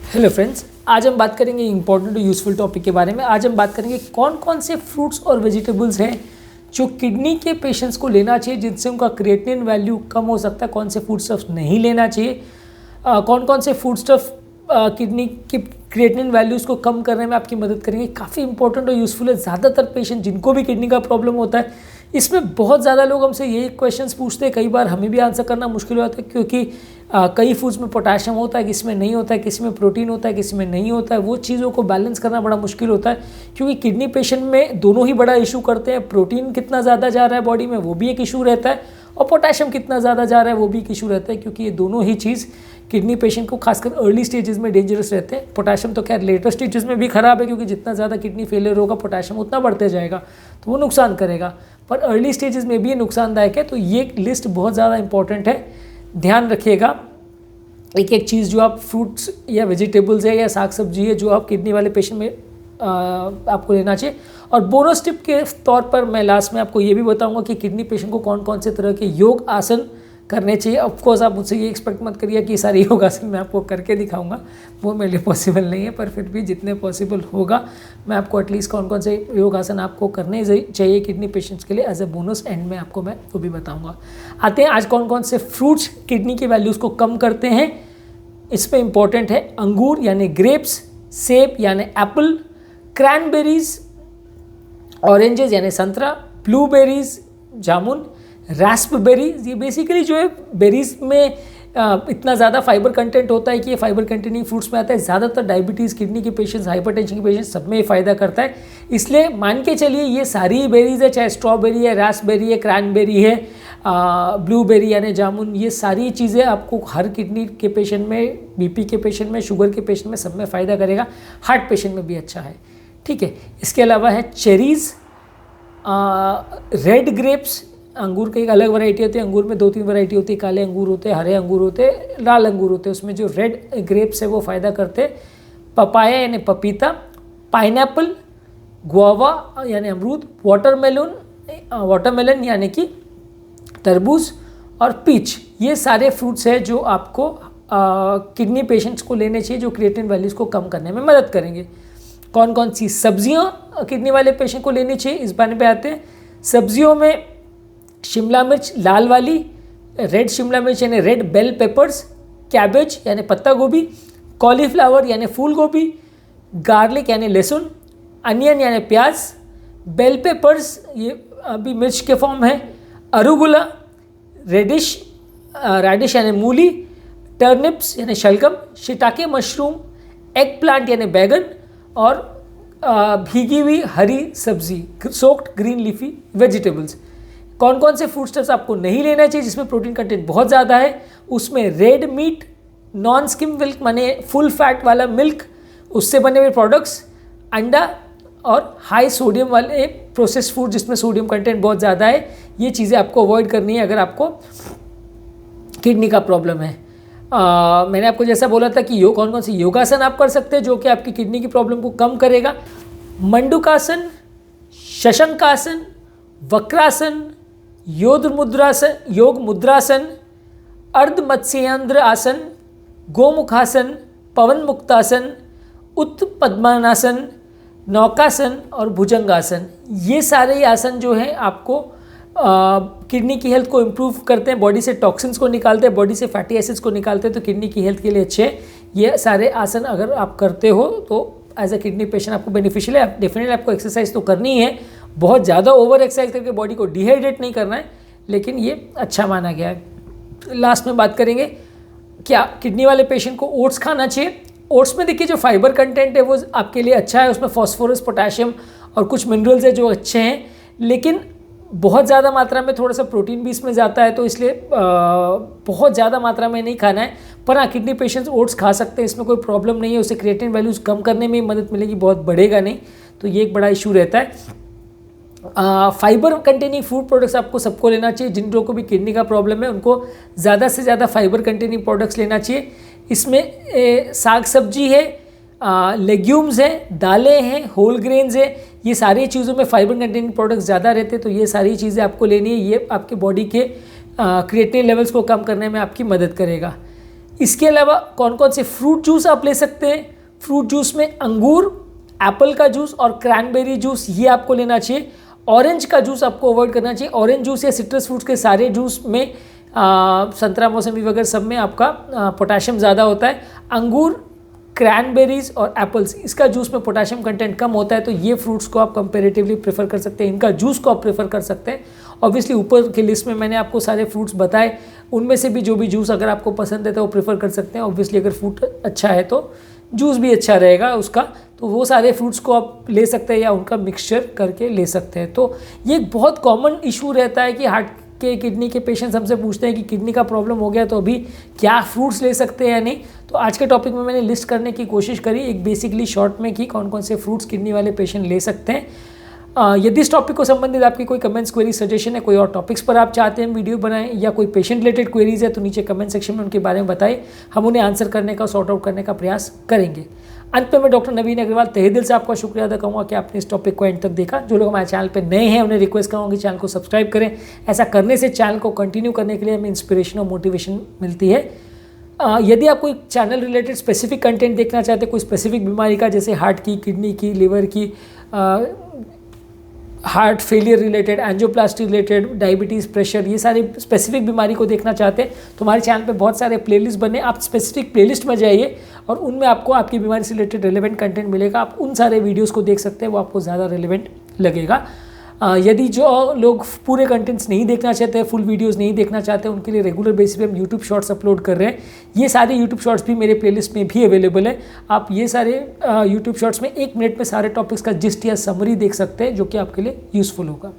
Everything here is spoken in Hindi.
हेलो फ्रेंड्स, आज हम बात करेंगे इंपॉर्टेंट और यूज़फुल टॉपिक के बारे में। आज हम बात करेंगे कौन कौन से फ्रूट्स और वेजिटेबल्स हैं जो किडनी के पेशेंट्स को लेना चाहिए जिनसे उनका क्रिएटिनिन वैल्यू कम हो सकता है, कौन से फूड स्टफ्स नहीं लेना चाहिए, कौन कौन से फूड स्टफ किडनी की क्रिएटिनिन वैल्यूज़ को कम करने में आपकी मदद करेंगे। काफ़ी इंपॉर्टेंट और यूज़फुल है। ज़्यादातर पेशेंट जिनको भी किडनी का प्रॉब्लम होता है, इसमें बहुत ज़्यादा लोग हमसे यही क्वेश्चंस पूछते हैं। कई बार हमें भी आंसर करना मुश्किल होता है क्योंकि कई फूड्स में पोटेशियम होता है, किसी में नहीं होता है, किसी में प्रोटीन होता है, किसी में नहीं होता है। वो चीज़ों को बैलेंस करना बड़ा मुश्किल होता है क्योंकि किडनी पेशेंट में दोनों ही बड़ा इशू करते हैं। प्रोटीन कितना ज़्यादा जा रहा है बॉडी में, वो भी एक इशू रहता है, और पोटेशियम कितना ज़्यादा जा रहा है, वो भी एक इशू रहता है, क्योंकि ये दोनों ही चीज़ किडनी पेशेंट को खासकर अर्ली स्टेजेस में डेंजरस रहते हैं। पोटेशियम तो खैर लेटर स्टेजेस में भी खराब है क्योंकि जितना ज़्यादा किडनी फेलियर होगा पोटेशियम उतना बढ़ते जाएगा, तो वो नुकसान करेगा, पर अर्ली स्टेजेस में भी ये नुकसानदायक है। तो ये लिस्ट बहुत ज़्यादा इंपॉर्टेंट है, ध्यान रखिएगा। एक एक चीज़ जो आप फ्रूट्स या वेजिटेबल्स है या साग सब्जी है जो आप किडनी वाले पेशेंट में आपको लेना चाहिए। और बोनस टिप के तौर पर मैं लास्ट में आपको ये भी बताऊंगा कि किडनी पेशेंट को कौन कौन से तरह के योग आसन करने चाहिए। ऑफकोर्स आप मुझसे ये एक्सपेक्ट मत करिए कि सारे योग आसन मैं आपको करके दिखाऊंगा, वो मेरे लिए पॉसिबल नहीं है, पर फिर भी जितने पॉसिबल होगा मैं आपको एटलीस्ट कौन कौन से योग आसन आपको करने चाहिए किडनी पेशेंट्स के लिए एज ए बोनस एंड में आपको मैं वो भी बताऊँगा। आते हैं आज कौन कौन से फ्रूट्स किडनी की वैल्यूज़ को कम करते हैं। इसमें इंपॉर्टेंट है अंगूर यानी ग्रेप्स, सेब यानी एप्पल, क्रैनबेरीज ऑरेंजेस यानी संतरा, ब्लूबेरीज जामुन, रास्पबेरीज। ये बेसिकली जो है बेरीज में इतना ज़्यादा फाइबर कंटेंट होता है कि ये फाइबर कंटेनिंग फ्रूट्स में आता है। ज़्यादातर डायबिटीज़, किडनी के पेशेंट्स, हाइपरटेंशन के पेशेंट्स सब में ये फ़ायदा करता है। इसलिए मान के चलिए ये सारी बेरीज है, चाहे स्ट्रॉबेरी है, रास्पबेरी है, क्रैनबेरी है, ब्लूबेरी यानी जामुन, ये सारी चीज़ें आपको हर किडनी के पेशेंट में, बीपी के पेशेंट में, शुगर के पेशेंट में सब में फ़ायदा करेगा। हार्ट पेशेंट में भी अच्छा है, ठीक है। इसके अलावा है चेरीज़, रेड ग्रेप्स, अंगूर की एक अलग वैरायटी होती है। अंगूर में 2-3 वैरायटी होती है, काले अंगूर होते हैं, हरे अंगूर होते हैं, लाल अंगूर होते हैं। उसमें जो रेड ग्रेप्स है वो फ़ायदा करते हैं। पपाया यानी पपीता, पाइनएप्पल, गुआवा यानी अमरूद, वाटरमेलन यानी कि तरबूज, और पीच, ये सारे फ्रूट्स हैं जो आपको किडनी पेशेंट्स को लेने चाहिए जो क्रिएटिनिन वैल्यूज़ को कम करने में मदद करेंगे। कौन कौन सी सब्जियां किडनी वाले पेशेंट को लेनी चाहिए, इस बारे में आते हैं। सब्जियों में शिमला मिर्च लाल वाली, रेड शिमला मिर्च यानी रेड बेल पेपर्स, कैबेज यानी पत्ता गोभी, कॉलीफ्लावर यानी फूल गोभी, गार्लिक यानी लहसुन, अनियन यानी प्याज, बेल पेपर्स ये अभी मिर्च के फॉर्म है, अरुगुला, रेडिश यानी मूली, टर्निप्स यानी शलगम, शिटाके मशरूम, एग प्लांट यानी बैगन, और भीगी हुई हरी सब्जी, सोक्ड ग्रीन लीफी वेजिटेबल्स। कौन कौन से फूड स्टफ्स आपको नहीं लेना चाहिए जिसमें प्रोटीन कंटेंट बहुत ज़्यादा है, उसमें red meat, non skim milk माने फुल फैट वाला मिल्क, उससे बने हुए प्रोडक्ट्स, अंडा, और हाई सोडियम वाले प्रोसेस्ड फूड जिसमें सोडियम कंटेंट बहुत ज़्यादा है। ये चीज़ें आपको अवॉइड करनी है अगर आपको किडनी का प्रॉब्लम है। मैंने आपको जैसा बोला था कि कौन कौन से योगासन आप कर सकते हैं जो कि आपकी किडनी की प्रॉब्लम को कम करेगा। मंडूकासन, शशंकासन, वक्रासन, योग मुद्रासन, अर्ध मत्स्येंद्र आसन, गोमुखासन, पवन मुक्तासन, उत्पद्मानासन, नौकासन और भुजंगासन। ये सारे आसन जो हैं आपको किडनी की हेल्थ को इम्प्रूव करते हैं, बॉडी से टॉक्सिन्स को निकालते हैं, बॉडी से फैटी एसिड्स को निकालते हैं, तो किडनी की हेल्थ के लिए अच्छे हैं। ये सारे आसन अगर आप करते हो तो एज अ किडनी पेशेंट आपको बेनिफिशियल है। डेफिनेटली आपको एक्सरसाइज तो करनी है, बहुत ज़्यादा ओवर एक्सरसाइज करके बॉडी को डिहाइड्रेट नहीं करना है, लेकिन ये अच्छा माना गया है। लास्ट में बात करेंगे क्या किडनी वाले पेशेंट को ओट्स खाना चाहिए। ओट्स में देखिए जो फाइबर कंटेंट है वो आपके लिए अच्छा है, उसमें फॉस्फोरस, पोटेशियम और कुछ मिनरल्स है जो अच्छे हैं, लेकिन बहुत ज़्यादा मात्रा में थोड़ा सा प्रोटीन भी इसमें जाता है, तो इसलिए बहुत ज़्यादा मात्रा में नहीं खाना है। पर हाँ, किडनी पेशेंट्स ओट्स खा सकते हैं, इसमें कोई प्रॉब्लम नहीं है, उससे क्रिएटिनिन वैल्यूज़ कम करने में मदद मिलेगी, बहुत बढ़ेगा नहीं, तो ये एक बड़ा इशू रहता है। फाइबर कंटेनिंग फूड प्रोडक्ट्स आपको सबको लेना चाहिए। जिन लोगों को भी किडनी का प्रॉब्लम है उनको ज़्यादा से ज़्यादा फाइबर कंटेनिंग प्रोडक्ट्स लेना चाहिए। इसमें साग सब्जी है, लेग्यूम्स हैं, दालें हैं, होल ग्रेन्स है, ये सारी चीज़ों में फाइबर कंटेनिंग प्रोडक्ट्स ज़्यादा रहते हैं, तो ये सारी चीज़ें आपको लेनी है। ये आपके बॉडी के क्रिएटिनिन लेवल्स को कम करने में आपकी मदद करेगा। इसके अलावा कौन कौन से फ्रूट जूस आप ले सकते हैं? फ्रूट जूस में अंगूर, एप्पल का जूस और क्रैनबेरी जूस ये आपको लेना चाहिए। ऑरेंज का जूस आपको अवॉइड करना चाहिए। ऑरेंज जूस या सिट्रस फ्रूट्स के सारे जूस में संतरा, मौसमी वगैरह सब में आपका पोटेशियम ज़्यादा होता है। अंगूर, क्रैनबेरीज और एप्पल्स, इसका जूस में पोटेशियम कंटेंट कम होता है, तो ये फ्रूट्स को आप कंपेरेटिवली प्रेफर कर सकते हैं, इनका जूस को आप प्रेफर कर सकते हैं। ऑब्वियसली ऊपर की लिस्ट में मैंने आपको सारे फ्रूट्स बताए, उनमें से भी जो भी जूस अगर आपको पसंद है तो वो प्रेफर कर सकते हैं। ऑब्वियसली अगर फ्रूट अच्छा है तो जूस भी अच्छा रहेगा उसका, तो वो सारे फ्रूट्स को आप ले सकते हैं या उनका मिक्सचर करके ले सकते हैं। तो ये एक बहुत कॉमन इशू रहता है कि हार्ट के, किडनी के पेशेंट्स हमसे पूछते हैं कि किडनी का प्रॉब्लम हो गया तो अभी क्या फ्रूट्स ले सकते हैं या नहीं। तो आज के टॉपिक में मैंने लिस्ट करने की कोशिश करी एक बेसिकली शॉर्ट में कि कौन कौन से फ्रूट्स किडनी वाले पेशेंट ले सकते हैं। यदि इस टॉपिक को संबंधित आपकी कोई कमेंट्स, क्वेरी, सजेशन है, कोई और टॉपिक्स पर आप चाहते हैं वीडियो बनाएं या कोई पेशेंट रिलेटेड क्वेरीज है तो नीचे कमेंट सेक्शन में उनके बारे में बताएं, हम उन्हें आंसर करने का, सॉर्ट आउट करने का प्रयास करेंगे। अंत में मैं डॉक्टर नवीन अग्रवाल तहे दिल से आपका शुक्रिया अदा करूँगा कि आपने इस टॉपिक को एंड तक देखा। जो लोग हमारे चैनल पर नए हैं उन्हें रिक्वेस्ट करूँगा कि चैनल को सब्सक्राइब करें। ऐसा करने से चैनल को कंटिन्यू करने के लिए हमें इंस्पिरेशन और मोटिवेशन मिलती है। यदि आप कोई चैनल रिलेटेड स्पेसिफिक कंटेंट देखना चाहते हैं, कोई स्पेसिफिक बीमारी का, जैसे हार्ट की, किडनी की, लिवर की, heart failure related, angioplasty related, diabetes, pressure, ये सारी स्पेसिफिक बीमारी को देखना चाहते हैं तो हमारे चैनल पे बहुत सारे प्लेलिस्ट बने, आप स्पेसिफिक प्लेलिस्ट में जाइए और उनमें आपको आपकी बीमारी से रिलेटेड रेलेवेंट कंटेंट मिलेगा। आप उन सारे वीडियोस को देख सकते हैं, वो आपको ज़्यादा रेलेवेंट लगेगा। यदि जो लोग पूरे कंटेंट्स नहीं देखना चाहते, फुल वीडियोस नहीं देखना चाहते, उनके लिए रेगुलर बेसिस पे हम यूट्यूब शॉर्ट्स अपलोड कर रहे हैं। ये सारे यूट्यूब शॉर्ट्स भी मेरे प्लेलिस्ट में भी अवेलेबल है। आप ये सारे यूट्यूब शॉर्ट्स में 1 मिनट में सारे टॉपिक्स का जिस्ट या समरी देख सकते हैं, जो कि आपके लिए यूज़फुल होगा।